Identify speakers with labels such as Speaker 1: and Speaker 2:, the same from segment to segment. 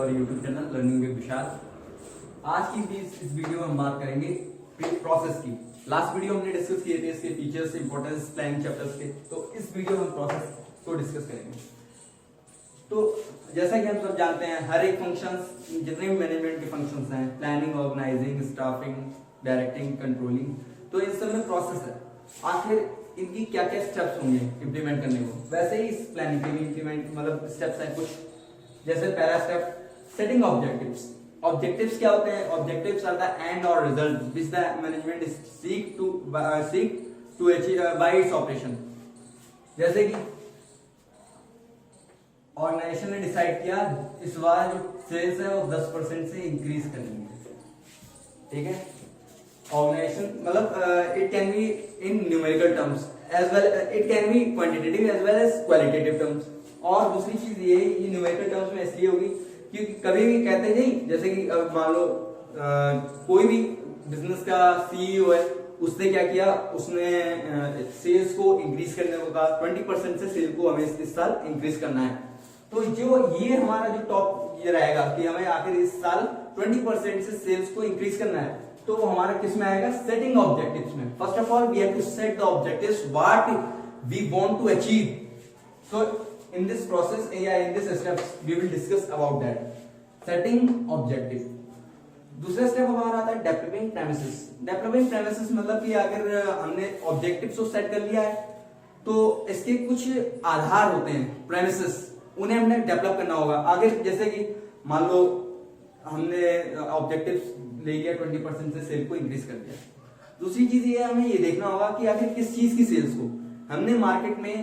Speaker 1: Your YouTube channel learning with Vishal. आज की इस वीडियो में हम बात करेंगे प्रोसेस की। लास्ट वीडियो हमने डिस्कस किए थे इसके फीचर्स, इंपॉर्टेंस, प्लानिंग चैप्टर्स के। तो इस वीडियो में हम प्रोसेस को डिस्कस करेंगे। तो जैसा कि हम सब जानते हैं, हर एक फंक्शंस, जितने भी मैनेजमेंट के फंक्शंस हैं, planning, organising, staffing, directing, controlling, तो इन सब में प्रोसेस है। आखिर इनकी क्या क्या स्टेप्स होंगे इंप्लीमेंट करने को। वैसे ही इस प्लानिंग के भी इंप्लीमेंट मतलब स्टेप्स हैं कुछ। जैसे पहला स्टेप, सेटिंग ऑब्जेक्टिव्स। ऑब्जेक्टिव्स क्या होते हैं? ऑब्जेक्टिव्स आर द एंड और result which the management is seek to achieve by its operation. जैसे कि ऑर्गेनाइजेशन ने डिसाइड किया इस बार जो सेल्स है वो 10% से इंक्रीज करनी है, ठीक है। ऑर्गेनाइजेशन मतलब it can be in numerical terms as well, it can be quantitative as well as qualitative terms. और दूसरी चीज ये न्यूमेरिकल टर्म्स में इसलिए होगी क्योंकि कभी भी कहते नहीं, जैसे कि मान लो कोई भी बिजनेस का सीईओ है, उसने क्या किया, उसने सेल्स को इंक्रीज करने को कहा, 20% से सेल को हमें इस साल इंक्रीज करना है। तो जो ये हमारा जो टॉप ये रहेगा कि हमें आखिर इस साल 20% से सेल्स को इंक्रीज करना है, तो वो हमारा किस में आएगा? सेटिंग ऑब्जेक्टिव्स में। First of all we have to set the objectives what we want to achieve. So in this process in this steps we will discuss about that setting objective। दूसरा स्टेप हमारा आता है developing premises. Developing premises मतलब कि अगर हमने objectives को set कर लिया है तो इसके कुछ आधार होते हैं, प्रेमिसेस, उन्हें हमने डेवलप करना होगा आगे। जैसे कि मान लो हमने ऑब्जेक्टिव्स ले लिया, 20% से सेल को इंक्रीज कर दिया। दूसरी चीज ये हमें ये देखना होगा कि आखिर किस चीज की सेल्स को हमने मार्केट में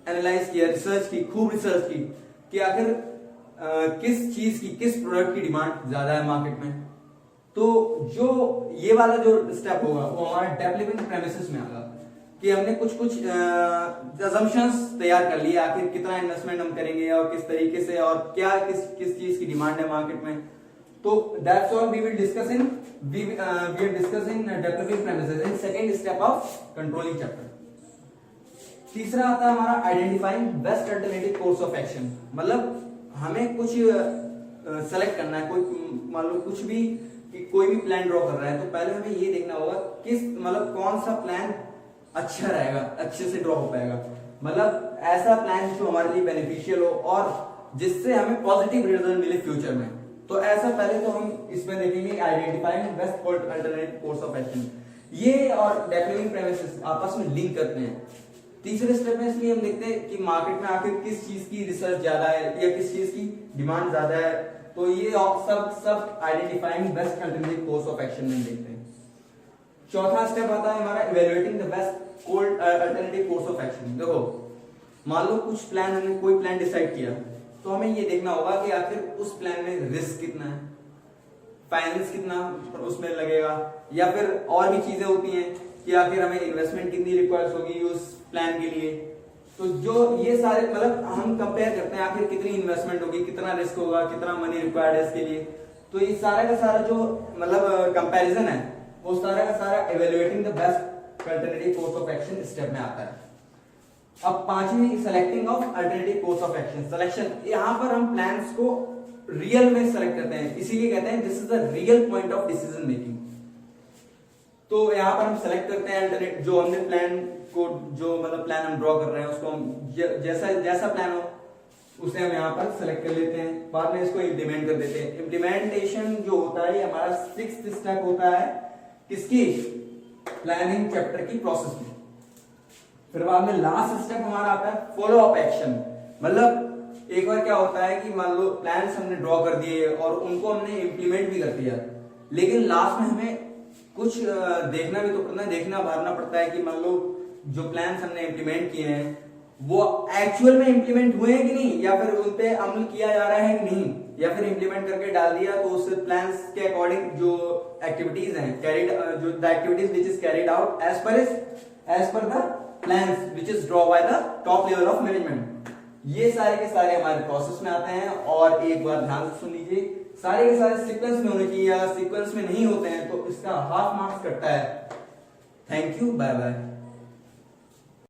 Speaker 1: एनालाइज किया, रिसर्च की, खूब रिसर्च की कि आखिर किस चीज की, किस प्रोडक्ट की डिमांड ज्यादा है मार्केट में। तो जो ये वाला जो स्टेप होगा वो हमारा डेवलपिंग प्रेमिसेस में आएगा कि हमने कुछ असम्पशंस तैयार कर लिए, आखिर कितना इन्वेस्टमेंट हम करेंगे और किस तरीके से और क्या किस चीज की डिमांड है मार्केट में। तो that's all we will discuss in developing premises in second step of controlling chapter. तीसरा आता है हमारा identifying best alternative course of action. मतलब हमें कुछ सेलेक्ट करना है, कोई मान लो कुछ भी, कोई भी प्लान ड्रॉ कर रहा है तो पहले हमें ये देखना होगा किस मतलब कौन सा प्लान अच्छा रहेगा, अच्छे से ड्रॉ हो पाएगा। मतलब ऐसा प्लान जो हमारे लिए बेनिफिशियल हो और जिससे हमें पॉजिटिव रिजल्ट मिले फ्यूचर में। तो ऐसा पहले तो हम इसमें देखेंगे identifying best alternative course of action. ये और डेवलपिंग प्रेमिसेस आपस में लिंक करते हैं। तीसरे स्टेप में इसलिए हम देखते हैं कि मार्केट में आखिर किस चीज की रिसर्च ज्यादा है या किस चीज की डिमांड ज्यादा है। तो ये सब identifying best alternative course of action में देखते हैं। चौथा स्टेप आता है हमारा evaluating the best alternative course of action. देखो मान लो कुछ प्लान, हमने कोई प्लान डिसाइड किया तो हमें ये देखना होगा कि आखिर उस प्लान में रिस्क कितना है, फाइनेंस कितना उसमें लगेगा, या फिर और भी चीजें होती हैं कि आखिर हमें इन्वेस्टमेंट कितनी रिक्वायर्स होगी उस प्लान के लिए। तो जो ये सारे मतलब हम कंपेयर करते हैं आखिर कितनी इन्वेस्टमेंट होगी, कितना रिस्क होगा, कितना मनी रिक्वायर्ड है इसके लिए। तो ये सारा का सारा जो मतलब कंपैरिजन है वो सारा का सारा evaluating the best alternative course of action step में आता है। अब पांचवी, selecting of alternative course of action. Selection, यहाँ पर हम प्लान्स को रियल में सेलेक्ट करते हैं, इसीलिए कहते हैं this is the real point of decision making. तो यहाँ पर हम सेलेक्ट करते हैं अल्टरनेट, जो हमने प्लान को, जो मतलब प्लान हम ड्रॉ कर रहे हैं उसको हम जैसा प्लान हो उसे हम यहाँ पर सेलेक्ट कर लेते हैं, बाद में इसको इम्प्लीमेंट कर देते हैं। इम्प्लीमेंटेशन जो होता है ये हमारा 6th स्टेप होता है किसकी? प्लानिंग चैप्टर की प्रोसेस में। फिर बाद में लास्ट स्टेप हमारा आता है फॉलो अप एक्शन। मतलब एक बार क्या होता है कि मान लो प्लान्स हमने ड्रॉ कर दिए और उनको हमने इम्प्लीमेंट भी कर दिया, लेकिन लास्ट में हमें कुछ देखना भी तो पड़ता है, देखना भरना पड़ता है कि मान लो जो प्लान्स हमने इम्प्लीमेंट किए हैं वो एक्चुअल में इम्प्लीमेंट हुए हैं कि नहीं, या फिर उन पे अमल किया जा रहा है कि नहीं, या फिर इम्प्लीमेंट करके डाल दिया तो उस प्लान्स के अकॉर्डिंग जो एक्टिविटीज हैं कैरिड, जो the activities which is carried out as per the plans which is draw by the top level of management. ये सारे के सारे हमारे प्रोसेस में आते हैं। और एक बार ध्यान से सुन लीजिए, सारे के सारे सीक्वेंस में होने चाहिए, अगर सीक्वेंस में नहीं होते हैं तो इसका हाफ मार्क्स कटता है। Thank you, bye bye.